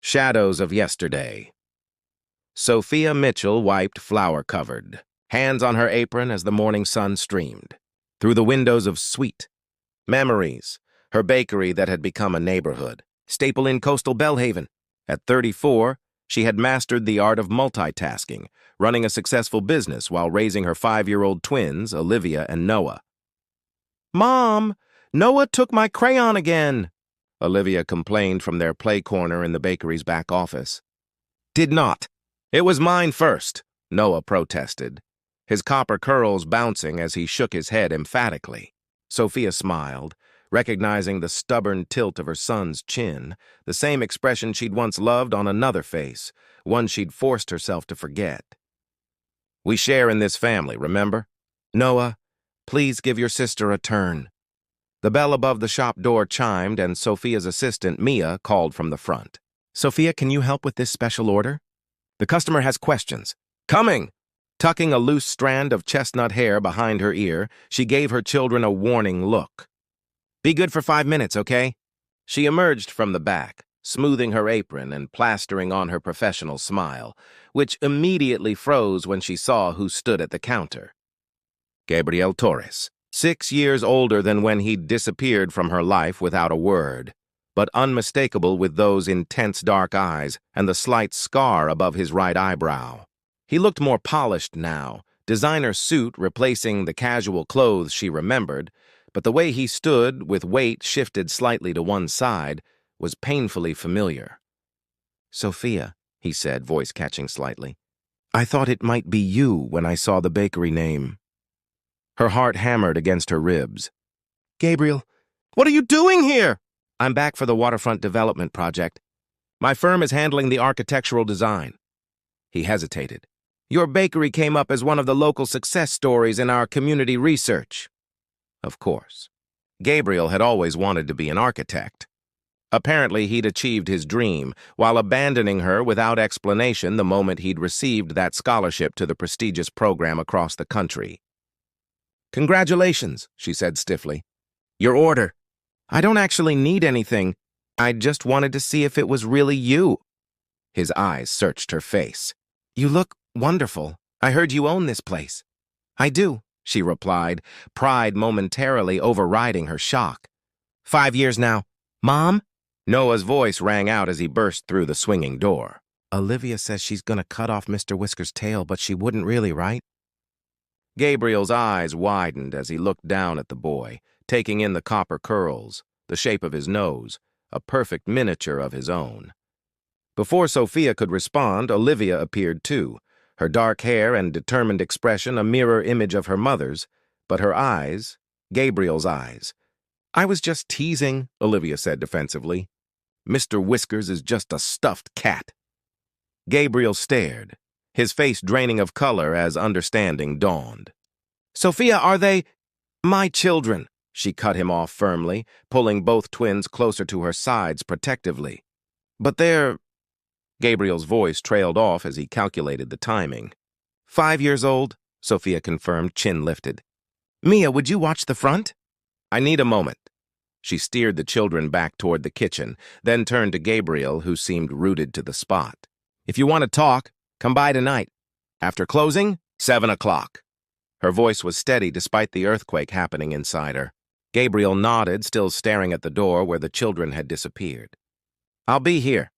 Shadows of yesterday. Sophia Mitchell wiped flour-covered, hands on her apron as the morning sun streamed. Through the windows of sweet memories, her bakery that had become a neighborhood, staple in coastal Belhaven. At 34, she had mastered the art of multitasking, running a successful business while raising her 5-year-old twins, Olivia and Noah. "Mom, Noah took my crayon again," Olivia complained from their play corner in the bakery's back office. "Did not. It was mine first," Noah protested, his copper curls bouncing as he shook his head emphatically. Sophia smiled, recognizing the stubborn tilt of her son's chin, the same expression she'd once loved on another face, one she'd forced herself to forget. "We share in this family, remember? Noah, please give your sister a turn." The bell above the shop door chimed, and Sophia's assistant, Mia, called from the front. "Sophia, can you help with this special order? The customer has questions." "Coming!" Tucking a loose strand of chestnut hair behind her ear, she gave her children a warning look. "Be good for 5 minutes, okay?" She emerged from the back, smoothing her apron and plastering on her professional smile, which immediately froze when she saw who stood at the counter. Gabriel Torres, 6 years older than when he'd disappeared from her life without a word, but unmistakable with those intense dark eyes and the slight scar above his right eyebrow. He looked more polished now, designer suit replacing the casual clothes she remembered, but the way he stood, with weight shifted slightly to one side, was painfully familiar. "Sophia," he said, voice catching slightly. "I thought it might be you when I saw the bakery name." Her heart hammered against her ribs. "Gabriel, what are you doing here?" "I'm back for the waterfront development project. My firm is handling the architectural design." He hesitated. "Your bakery came up as one of the local success stories in our community research." Of course. Gabriel had always wanted to be an architect. Apparently, he'd achieved his dream, while abandoning her without explanation the moment he'd received that scholarship to the prestigious program across the country. "Congratulations," she said stiffly. "Your order." "I don't actually need anything. I just wanted to see if it was really you." His eyes searched her face. "You look wonderful. I heard you own this place." "I do," she replied, pride momentarily overriding her shock. 5 years now. Mom?" Noah's voice rang out as he burst through the swinging door. "Olivia says she's gonna cut off Mr. Whisker's tail, but she wouldn't really, right?" Gabriel's eyes widened as he looked down at the boy, taking in the copper curls, the shape of his nose, a perfect miniature of his own. Before Sophia could respond, Olivia appeared too, her dark hair and determined expression a mirror image of her mother's, but her eyes, Gabriel's eyes. "I was just teasing," Olivia said defensively. "Mr. Whiskers is just a stuffed cat." Gabriel stared, his face draining of color as understanding dawned. "Sophia, are they my children?" She cut him off firmly, pulling both twins closer to her sides protectively. "But they're—" Gabriel's voice trailed off as he calculated the timing. 5 years old, Sophia confirmed, chin lifted. "Mia, would you watch the front?" "I need a moment." She steered the children back toward the kitchen, then turned to Gabriel, who seemed rooted to the spot. "If you want to talk, come by tonight. After closing, 7 o'clock. Her voice was steady despite the earthquake happening inside her. Gabriel nodded, still staring at the door where the children had disappeared. "I'll be here."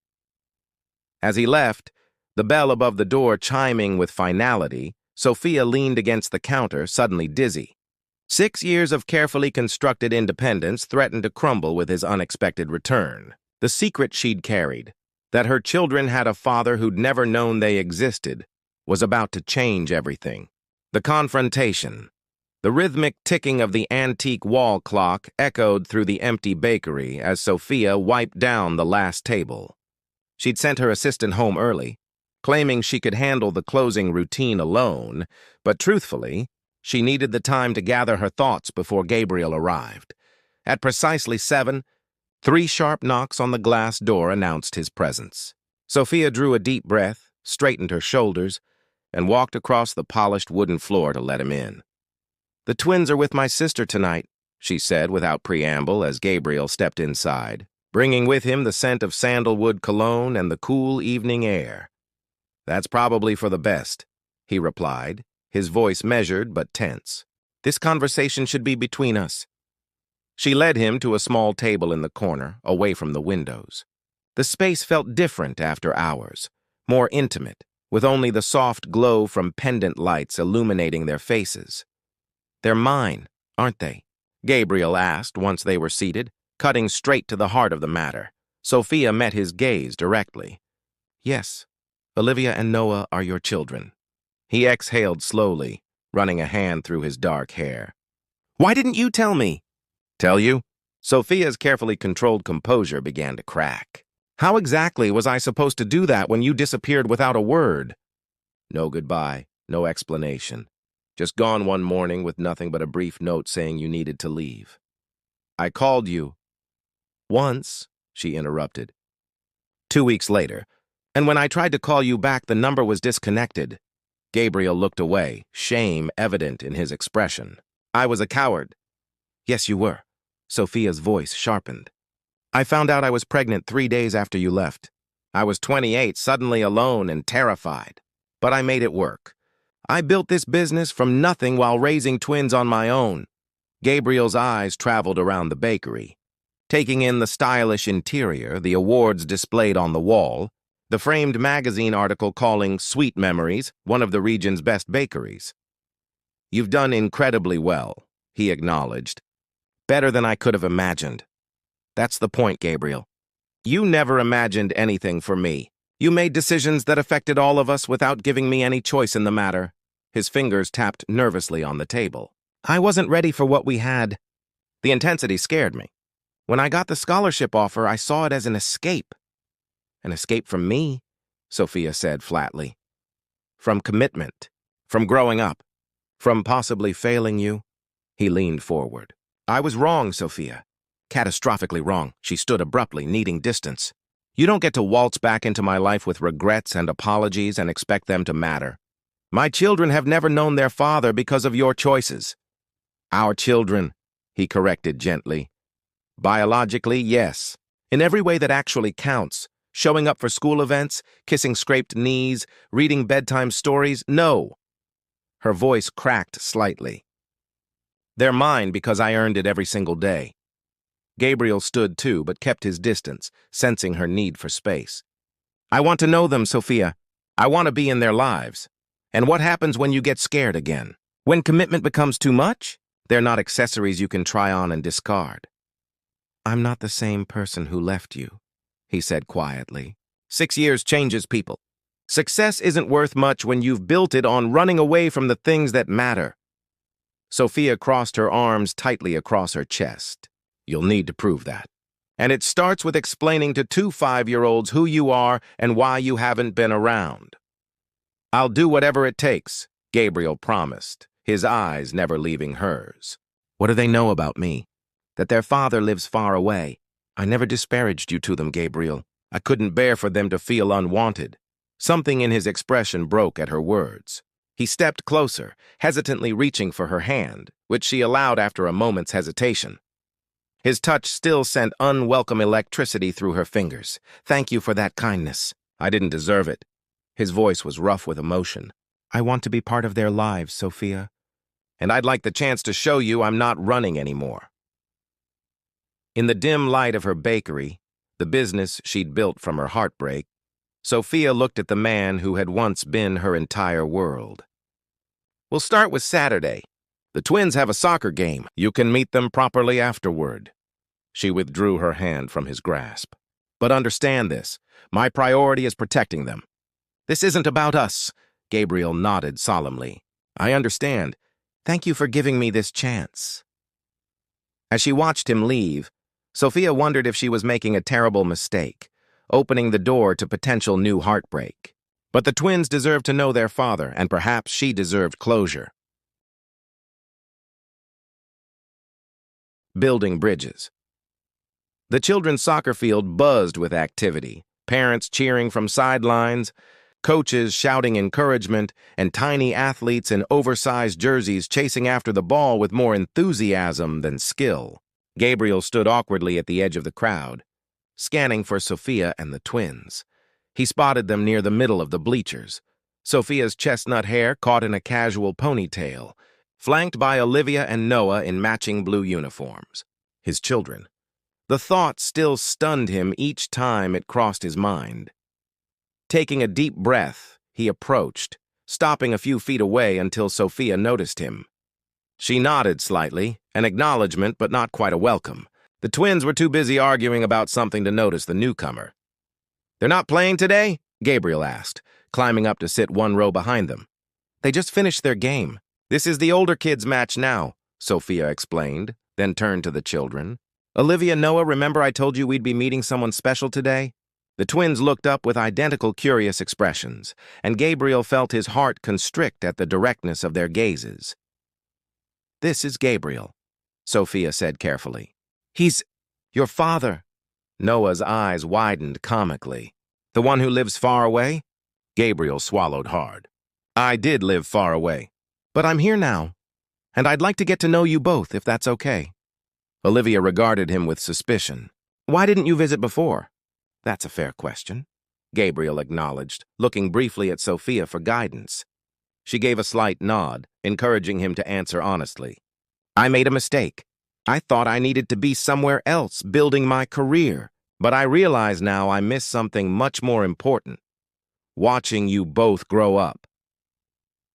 As he left, the bell above the door chiming with finality, Sophia leaned against the counter, suddenly dizzy. 6 years of carefully constructed independence threatened to crumble with his unexpected return. The secret she'd carried, that her children had a father who'd never known they existed, was about to change everything. The confrontation, the rhythmic ticking of the antique wall clock echoed through the empty bakery as Sophia wiped down the last table. She'd sent her assistant home early, claiming she could handle the closing routine alone, but truthfully, she needed the time to gather her thoughts before Gabriel arrived. At precisely 7, 3 sharp knocks on the glass door announced his presence. Sophia drew a deep breath, straightened her shoulders, and walked across the polished wooden floor to let him in. "The twins are with my sister tonight," she said without preamble as Gabriel stepped inside, bringing with him the scent of sandalwood cologne and the cool evening air. "That's probably for the best," he replied, his voice measured but tense. "This conversation should be between us." She led him to a small table in the corner, away from the windows. The space felt different after hours, more intimate, with only the soft glow from pendant lights illuminating their faces. "They're mine, aren't they?" Gabriel asked once they were seated, cutting straight to the heart of the matter. Sophia met his gaze directly. "Yes, Olivia and Noah are your children." He exhaled slowly, running a hand through his dark hair. "Why didn't you tell me?" "Tell you?" Sophia's carefully controlled composure began to crack. "How exactly was I supposed to do that when you disappeared without a word?" "No goodbye, no explanation. Just gone one morning with nothing but a brief note saying you needed to leave." "I called you." "Once," she interrupted. "2 weeks later. And when I tried to call you back, the number was disconnected." Gabriel looked away, shame evident in his expression. "I was a coward." "Yes, you were." Sophia's voice sharpened. "I found out I was pregnant 3 days after you left. I was 28, suddenly alone and terrified. But I made it work. I built this business from nothing while raising twins on my own." Gabriel's eyes traveled around the bakery, taking in the stylish interior, the awards displayed on the wall, the framed magazine article calling Sweet Memories one of the region's best bakeries. "You've done incredibly well," he acknowledged. "Better than I could have imagined." "That's the point, Gabriel. You never imagined anything for me. You made decisions that affected all of us without giving me any choice in the matter." His fingers tapped nervously on the table. "I wasn't ready for what we had. The intensity scared me. When I got the scholarship offer, I saw it as an escape." "An escape from me?" Sophia said flatly. "From commitment, from growing up, from possibly failing you." He leaned forward. "I was wrong, Sophia. Catastrophically wrong." She stood abruptly, needing distance. "You don't get to waltz back into my life with regrets and apologies and expect them to matter. My children have never known their father because of your choices." "Our children," he corrected gently. "Biologically, yes. In every way that actually counts. Showing up for school events, kissing scraped knees, reading bedtime stories, no." Her voice cracked slightly. "They're mine because I earned it every single day." Gabriel stood too, but kept his distance, sensing her need for space. "I want to know them, Sophia. I want to be in their lives. And what happens when you get scared again? When commitment becomes too much? They're not accessories you can try on and discard." "I'm not the same person who left you," he said quietly. 6 years changes people. Success isn't worth much when you've built it on running away from the things that matter." Sophia crossed her arms tightly across her chest. "You'll need to prove that. And it starts with explaining to 2 5-year-olds who you are and why you haven't been around." "I'll do whatever it takes," Gabriel promised, his eyes never leaving hers. "What do they know about me? That their father lives far away. I never disparaged you to them, Gabriel. I couldn't bear for them to feel unwanted." Something in his expression broke at her words. He stepped closer, hesitantly reaching for her hand, which she allowed after a moment's hesitation. His touch still sent unwelcome electricity through her fingers. "Thank you for that kindness. I didn't deserve it." His voice was rough with emotion. "I want to be part of their lives, Sophia. And I'd like the chance to show you I'm not running anymore." In the dim light of her bakery, the business she'd built from her heartbreak, Sophia looked at the man who had once been her entire world. "We'll start with Saturday. The twins have a soccer game. You can meet them properly afterward." She withdrew her hand from his grasp. "But understand this. My priority is protecting them." "This isn't about us," Gabriel nodded solemnly. "I understand. Thank you for giving me this chance." As she watched him leave, Sophia wondered if she was making a terrible mistake, opening the door to potential new heartbreak. But the twins deserved to know their father, and perhaps she deserved closure. Building bridges. The children's soccer field buzzed with activity, parents cheering from sidelines, coaches shouting encouragement, and tiny athletes in oversized jerseys chasing after the ball with more enthusiasm than skill. Gabriel stood awkwardly at the edge of the crowd. scanning for Sophia and the twins. He spotted them near the middle of the bleachers. Sophia's chestnut hair caught in a casual ponytail, flanked by Olivia and Noah in matching blue uniforms. His children. The thought still stunned him each time it crossed his mind. Taking a deep breath, he approached, stopping a few feet away until Sophia noticed him. She nodded slightly, an acknowledgement but not quite a welcome. The twins were too busy arguing about something to notice the newcomer. "They're not playing today?" Gabriel asked, climbing up to sit one row behind them. "They just finished their game. This is the older kids' match now," Sophia explained, then turned to the children. "Olivia, Noah, remember I told you we'd be meeting someone special today?" The twins looked up with identical curious expressions, and Gabriel felt his heart constrict at the directness of their gazes. "This is Gabriel," Sophia said carefully. "He's your father." Noah's eyes widened comically. "The one who lives far away?" Gabriel swallowed hard. "I did live far away, but I'm here now, and I'd like to get to know you both, if that's okay." Olivia regarded him with suspicion. "Why didn't you visit before?" "That's a fair question," Gabriel acknowledged, looking briefly at Sophia for guidance. She gave a slight nod, encouraging him to answer honestly. "I made a mistake. I thought I needed to be somewhere else, building my career, but I realize now I missed something much more important. Watching you both grow up."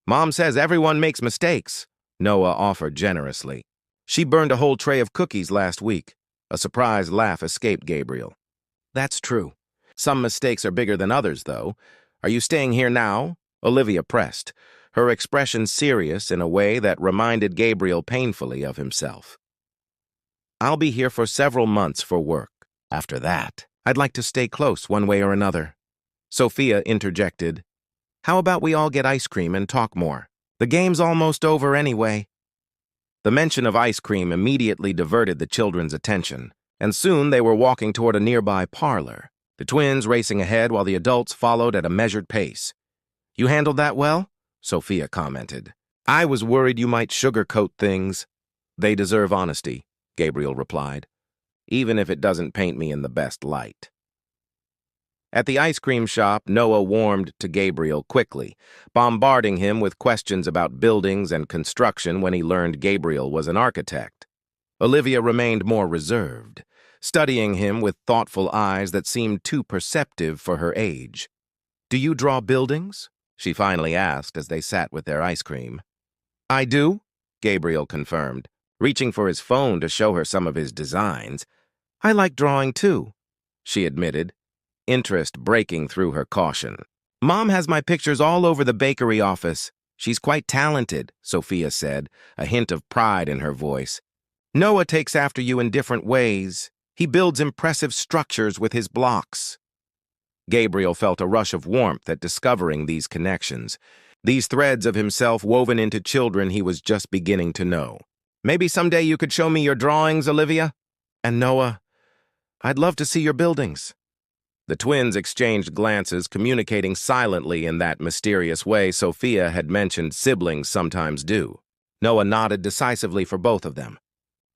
"Mom says everyone makes mistakes," Noah offered generously. "She burned a whole tray of cookies last week." A surprised laugh escaped Gabriel. "That's true. Some mistakes are bigger than others, though. Are you staying here now?" Olivia pressed, her expression serious in a way that reminded Gabriel painfully of himself. "I'll be here for several months for work. After that, I'd like to stay close one way or another." Sophia interjected, "How about we all get ice cream and talk more? The game's almost over anyway." The mention of ice cream immediately diverted the children's attention, and soon they were walking toward a nearby parlor, the twins racing ahead while the adults followed at a measured pace. "You handled that well?" Sophia commented. "I was worried you might sugarcoat things." "They deserve honesty," Gabriel replied, "even if it doesn't paint me in the best light." At the ice cream shop, Noah warmed to Gabriel quickly, bombarding him with questions about buildings and construction when he learned Gabriel was an architect. Olivia remained more reserved, studying him with thoughtful eyes that seemed too perceptive for her age. "Do you draw buildings?" she finally asked as they sat with their ice cream. "I do," Gabriel confirmed, reaching for his phone to show her some of his designs. "I like drawing too," she admitted, interest breaking through her caution. "Mom has my pictures all over the bakery office. She's quite talented," Sophia said, a hint of pride in her voice. "Noah takes after you in different ways. He builds impressive structures with his blocks." Gabriel felt a rush of warmth at discovering these connections, these threads of himself woven into children he was just beginning to know. "Maybe someday you could show me your drawings, Olivia? And Noah, I'd love to see your buildings." The twins exchanged glances, communicating silently in that mysterious way Sophia had mentioned siblings sometimes do. Noah nodded decisively for both of them.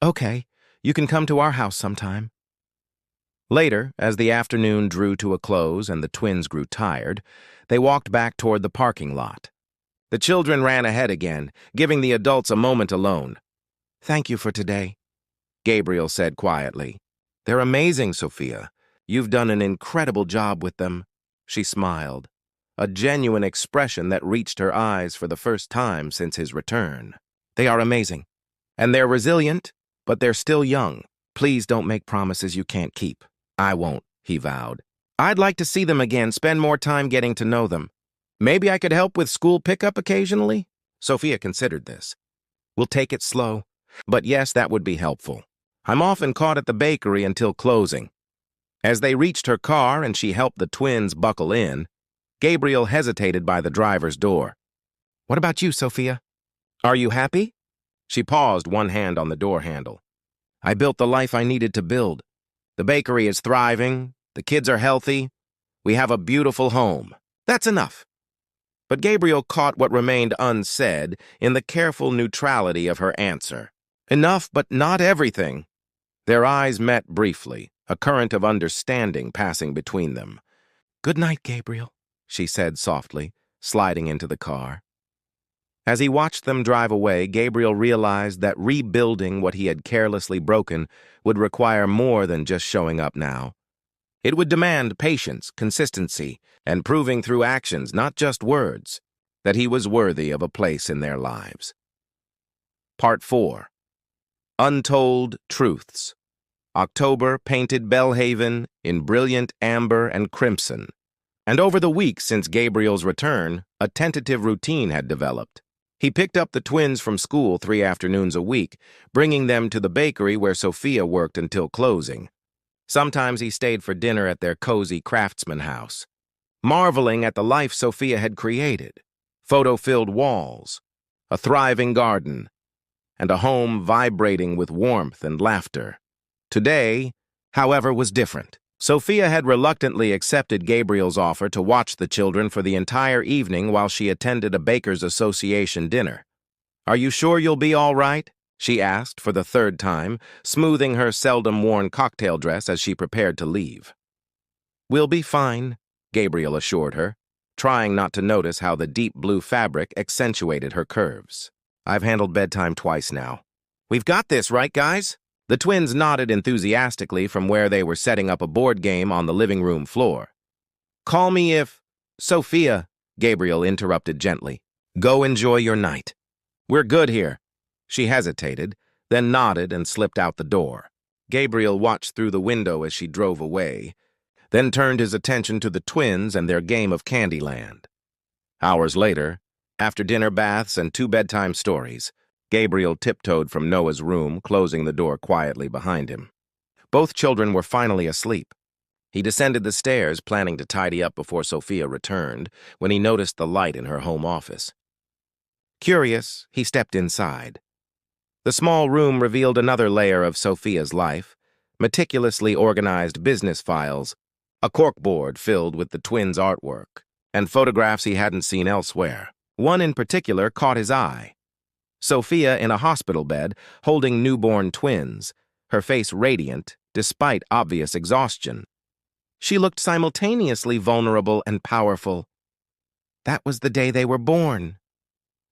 "Okay, you can come to our house sometime." Later, as the afternoon drew to a close and the twins grew tired, they walked back toward the parking lot. The children ran ahead again, giving the adults a moment alone. "Thank you for today," Gabriel said quietly. "They're amazing, Sophia. You've done an incredible job with them." She smiled, a genuine expression that reached her eyes for the first time since his return. "They are amazing. And they're resilient, but they're still young. Please don't make promises you can't keep." "I won't," he vowed. "I'd like to see them again, spend more time getting to know them. Maybe I could help with school pickup occasionally?" Sophia considered this. "We'll take it slow. But yes, that would be helpful. I'm often caught at the bakery until closing." As they reached her car and she helped the twins buckle in, Gabriel hesitated by the driver's door. "What about you, Sophia? Are you happy?" She paused, one hand on the door handle. "I built the life I needed to build. The bakery is thriving, the kids are healthy, we have a beautiful home. That's enough." But Gabriel caught what remained unsaid in the careful neutrality of her answer. "Enough, but not everything." Their eyes met briefly, a current of understanding passing between them. "Good night, Gabriel," she said softly, sliding into the car. As he watched them drive away, Gabriel realized that rebuilding what he had carelessly broken would require more than just showing up now. It would demand patience, consistency, and proving through actions, not just words, that he was worthy of a place in their lives. Part 4. Untold Truths. October painted Bellhaven in brilliant amber and crimson, and over the weeks since Gabriel's return, a tentative routine had developed. He picked up the twins from school 3 afternoons a week, bringing them to the bakery where Sophia worked until closing. Sometimes he stayed for dinner at their cozy craftsman house, marveling at the life Sophia had created: photo-filled walls, a thriving garden, and a home vibrating with warmth and laughter. Today, however, was different. Sophia had reluctantly accepted Gabriel's offer to watch the children for the entire evening while she attended a Bakers Association dinner. "Are you sure you'll be all right?" she asked for the 3rd time, smoothing her seldom-worn cocktail dress as she prepared to leave. "We'll be fine," Gabriel assured her, trying not to notice how the deep blue fabric accentuated her curves. "I've handled bedtime twice now. We've got this, right, guys?" The twins nodded enthusiastically from where they were setting up a board game on the living room floor. "Call me if—" "Sophia," Gabriel interrupted gently. "Go enjoy your night. We're good here." She hesitated, then nodded and slipped out the door. Gabriel watched through the window as she drove away, then turned his attention to the twins and their game of Candyland. Hours later, after dinner baths and 2 bedtime stories, Gabriel tiptoed from Noah's room, closing the door quietly behind him. Both children were finally asleep. He descended the stairs, planning to tidy up before Sophia returned, when he noticed the light in her home office. Curious, he stepped inside. The small room revealed another layer of Sophia's life: meticulously organized business files, a corkboard filled with the twins' artwork, and photographs he hadn't seen elsewhere. One in particular caught his eye. Sophia in a hospital bed, holding newborn twins, her face radiant despite obvious exhaustion. She looked simultaneously vulnerable and powerful. That was the day they were born.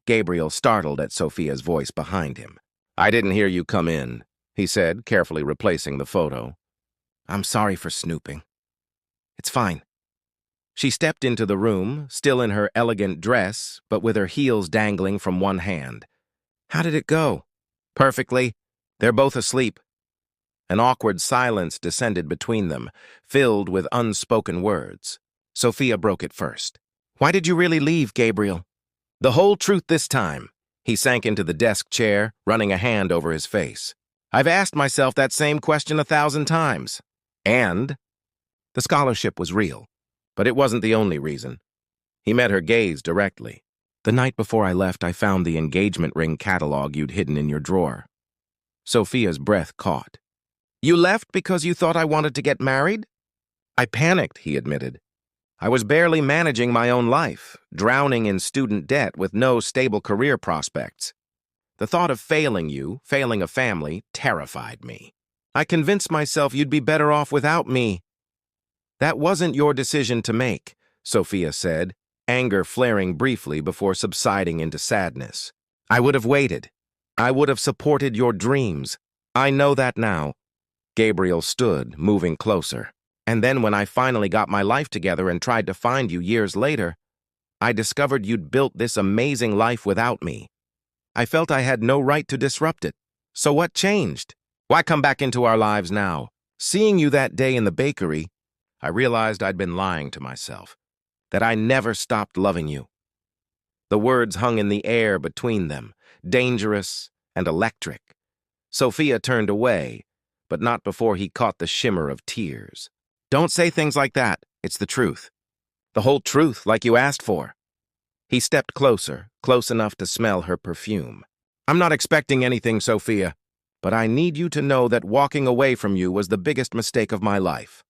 Gabriel startled at Sophia's voice behind him. "I didn't hear you come in," he said, carefully replacing the photo. "I'm sorry for snooping. It's fine." She stepped into the room, still in her elegant dress, but with her heels dangling from one hand. "How did it go?" "Perfectly. They're both asleep." An awkward silence descended between them, filled with unspoken words. Sophia broke it first. "Why did you really leave, Gabriel?" "The whole truth this time." He sank into the desk chair, running a hand over his face. "I've asked myself that same question 1,000 times. And?" The scholarship was real, but it wasn't the only reason. He met her gaze directly. "The night before I left, I found the engagement ring catalog you'd hidden in your drawer." Sophia's breath caught. "You left because you thought I wanted to get married?" "I panicked," he admitted. "I was barely managing my own life, drowning in student debt with no stable career prospects. The thought of failing you, failing a family, terrified me. I convinced myself you'd be better off without me." "That wasn't your decision to make," Sophia said, anger flaring briefly before subsiding into sadness. "I would have waited. I would have supported your dreams. I know that now." Gabriel stood, moving closer. "And then when I finally got my life together and tried to find you years later, I discovered you'd built this amazing life without me. I felt I had no right to disrupt it. So what changed? Why come back into our lives now? Seeing you that day in the bakery, I realized I'd been lying to myself, that I never stopped loving you." The words hung in the air between them, dangerous and electric. Sophia turned away, but not before he caught the shimmer of tears. "Don't say things like that. It's the truth. The whole truth, like you asked for." He stepped closer, close enough to smell her perfume. "I'm not expecting anything, Sophia, but I need you to know that walking away from you was the biggest mistake of my life."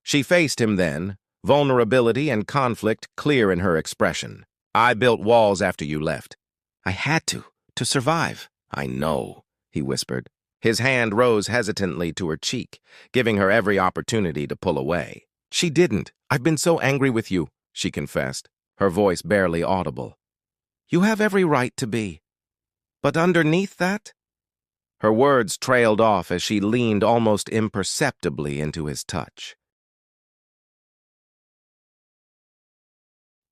She faced him then, vulnerability and conflict clear in her expression. "I built walls after you left. I had to survive." "I know," he whispered, His hand rose hesitantly to her cheek, giving her every opportunity to pull away. She didn't. I've been so angry with you, she confessed, her voice barely audible. You have every right to be. But underneath that? Her words trailed off as she leaned almost imperceptibly into his touch.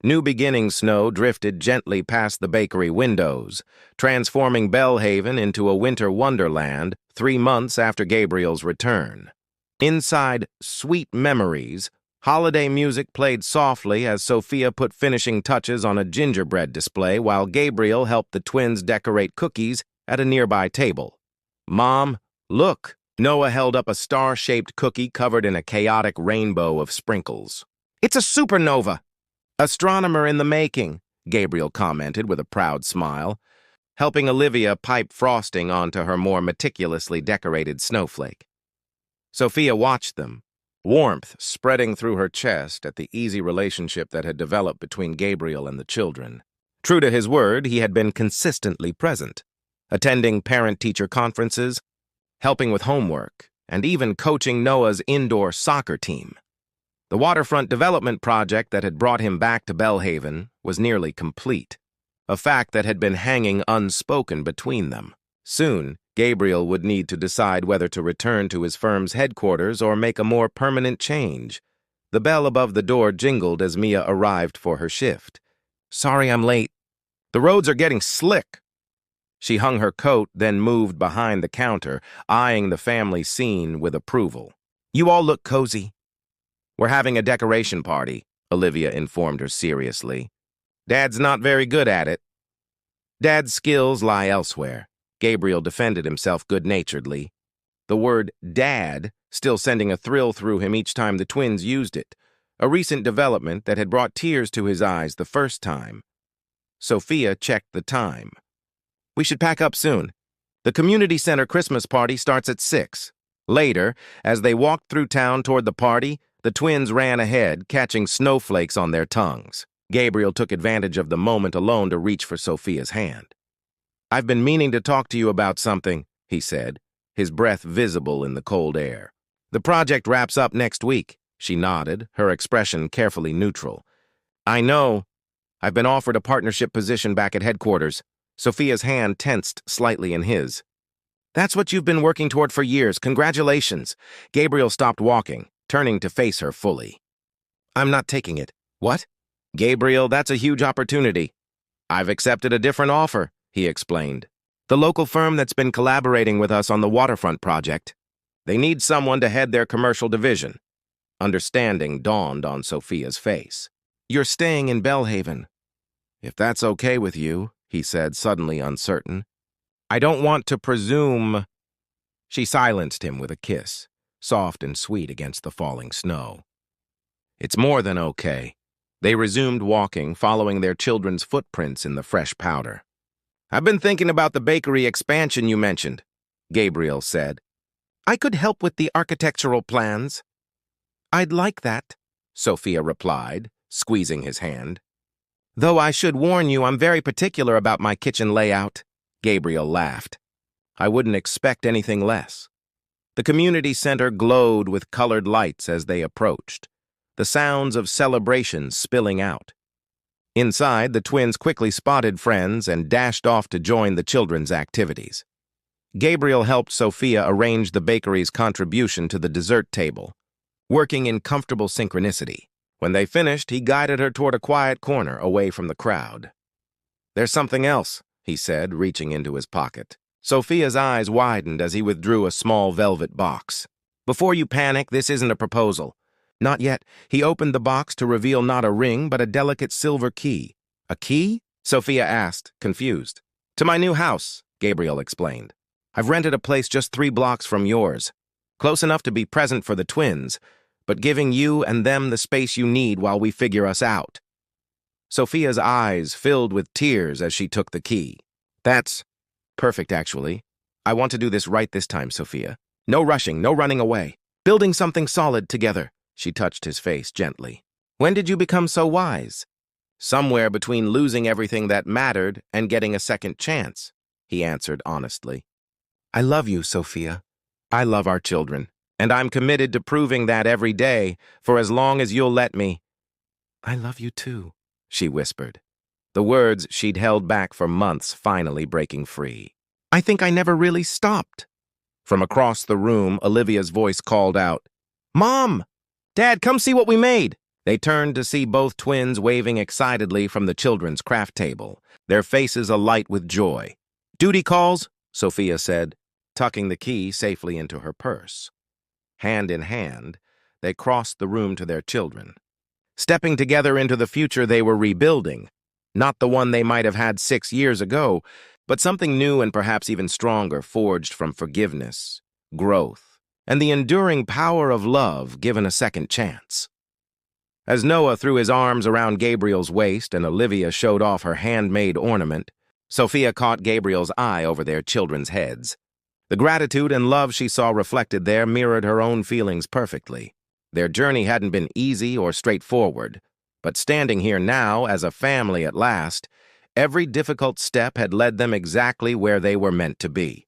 New beginning snow drifted gently past the bakery windows, transforming Belhaven into a winter wonderland 3 months after Gabriel's return. Inside Sweet Memories, holiday music played softly as Sophia put finishing touches on a gingerbread display while Gabriel helped the twins decorate cookies at a nearby table. Mom, look! Noah held up a star-shaped cookie covered in a chaotic rainbow of sprinkles. It's a supernova! Astronomer in the making, Gabriel commented with a proud smile, helping Olivia pipe frosting onto her more meticulously decorated snowflake. Sophia watched them, warmth spreading through her chest at the easy relationship that had developed between Gabriel and the children. True to his word, he had been consistently present, attending parent-teacher conferences, helping with homework, and even coaching Noah's indoor soccer team. The waterfront development project that had brought him back to Belhaven was nearly complete, a fact that had been hanging unspoken between them. Soon, Gabriel would need to decide whether to return to his firm's headquarters or make a more permanent change. The bell above the door jingled as Mia arrived for her shift. Sorry I'm late. The roads are getting slick. She hung her coat, then moved behind the counter, eyeing the family scene with approval. You all look cozy. We're having a decoration party, Olivia informed her seriously. Dad's not very good at it. Dad's skills lie elsewhere. Gabriel defended himself good-naturedly, the word dad still sending a thrill through him each time the twins used it, a recent development that had brought tears to his eyes the first time. Sophia checked the time. We should pack up soon. The community center Christmas party starts at 6. Later, as they walked through town toward the party, the twins ran ahead, catching snowflakes on their tongues. Gabriel took advantage of the moment alone to reach for Sophia's hand. I've been meaning to talk to you about something, he said, his breath visible in the cold air. The project wraps up next week, she nodded, her expression carefully neutral. I know. I've been offered a partnership position back at headquarters. Sophia's hand tensed slightly in his. That's what you've been working toward for years. Congratulations. Gabriel stopped walking, turning to face her fully. I'm not taking it. What? Gabriel, that's a huge opportunity. I've accepted a different offer, he explained. The local firm that's been collaborating with us on the waterfront project. They need someone to head their commercial division. Understanding dawned on Sophia's face. You're staying in Belhaven. If that's okay with you, he said, suddenly uncertain. I don't want to presume. She silenced him with a kiss, soft and sweet against the falling snow. It's more than okay. They resumed walking, following their children's footprints in the fresh powder. I've been thinking about the bakery expansion you mentioned, Gabriel said. I could help with the architectural plans. I'd like that, Sophia replied, squeezing his hand. Though I should warn you, I'm very particular about my kitchen layout, Gabriel laughed. I wouldn't expect anything less. The community center glowed with colored lights as they approached, the sounds of celebration spilling out. Inside, the twins quickly spotted friends and dashed off to join the children's activities. Gabriel helped Sophia arrange the bakery's contribution to the dessert table, working in comfortable synchronicity. When they finished, he guided her toward a quiet corner away from the crowd. There's something else, he said, reaching into his pocket. Sophia's eyes widened as he withdrew a small velvet box. Before you panic, this isn't a proposal. Not yet. He opened the box to reveal not a ring, but a delicate silver key. A key? Sophia asked, confused. To my new house, Gabriel explained. I've rented a place just 3 blocks from yours. Close enough to be present for the twins, but giving you and them the space you need while we figure us out. Sophia's eyes filled with tears as she took the key. That's perfect, actually. I want to do this right this time, Sophia. No rushing, no running away. Building something solid together. She touched his face gently. When did you become so wise? Somewhere between losing everything that mattered and getting a second chance, he answered honestly. I love you, Sophia. I love our children, and I'm committed to proving that every day for as long as you'll let me. I love you too, she whispered, the words she'd held back for months finally breaking free. I think I never really stopped. From across the room, Olivia's voice called out, Mom! Dad, come see what we made! They turned to see both twins waving excitedly from the children's craft table, their faces alight with joy. Duty calls, Sophia said, tucking the key safely into her purse. Hand in hand, they crossed the room to their children, stepping together into the future they were rebuilding, not the one they might have had 6 years ago, but something new and perhaps even stronger, forged from forgiveness, growth, and the enduring power of love given a second chance. As Noah threw his arms around Gabriel's waist and Olivia showed off her handmade ornament, Sophia caught Gabriel's eye over their children's heads. The gratitude and love she saw reflected there mirrored her own feelings perfectly. Their journey hadn't been easy or straightforward, but standing here now as a family at last, every difficult step had led them exactly where they were meant to be.